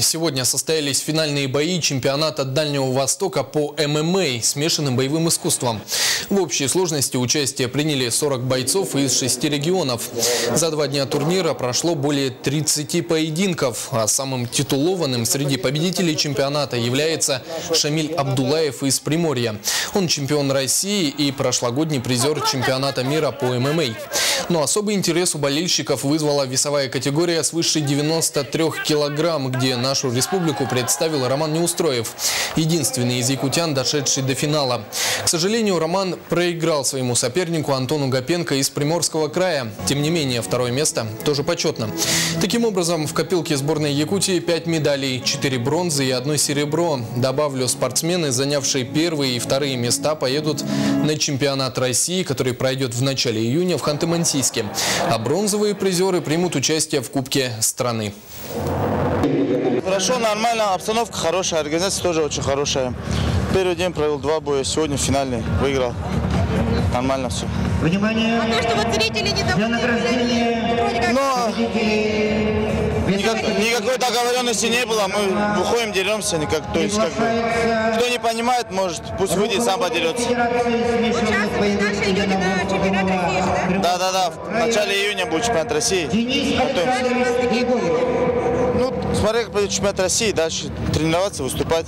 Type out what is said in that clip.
Сегодня состоялись финальные бои чемпионата Дальнего Востока по ММА, смешанным боевым искусствам. В общей сложности участие приняли 40 бойцов из 6 регионов. За 2 дня турнира прошло более 30 поединков, а самым титулованным среди победителей чемпионата является Шамиль Абдулаев из Приморья. Он чемпион России и прошлогодний призер чемпионата мира по ММА. Но особый интерес у болельщиков вызвала весовая категория свыше 93 килограмм, где нашу республику представил Роман Неустроев, единственный из якутян, дошедший до финала. К сожалению, Роман проиграл своему сопернику Антону Гапенко из Приморского края. Тем не менее, второе место тоже почетно. Таким образом, в копилке сборной Якутии 5 медалей, 4 бронзы и 1 серебро. Добавлю, спортсмены, занявшие первые и вторые места, поедут на чемпионат России, который пройдет в начале июня в Ханты-Мансийске. А бронзовые призеры примут участие в Кубке страны. Хорошо, нормально, обстановка хорошая, организация тоже очень хорошая. Первый день провел 2 боя, сегодня финальный, выиграл. Нормально все. Внимание! А то, что вот зрители не довольны, но никакой договоренности не было, мы выходим, деремся, никак, то есть как бы, кто не понимает, может, пусть выйдет, сам подерется. Участвуете в июне на чемпионат России, да? Да, в начале июня будет чемпионат России. Ну, смотря как пойдет чемпионат России, дальше тренироваться, выступать.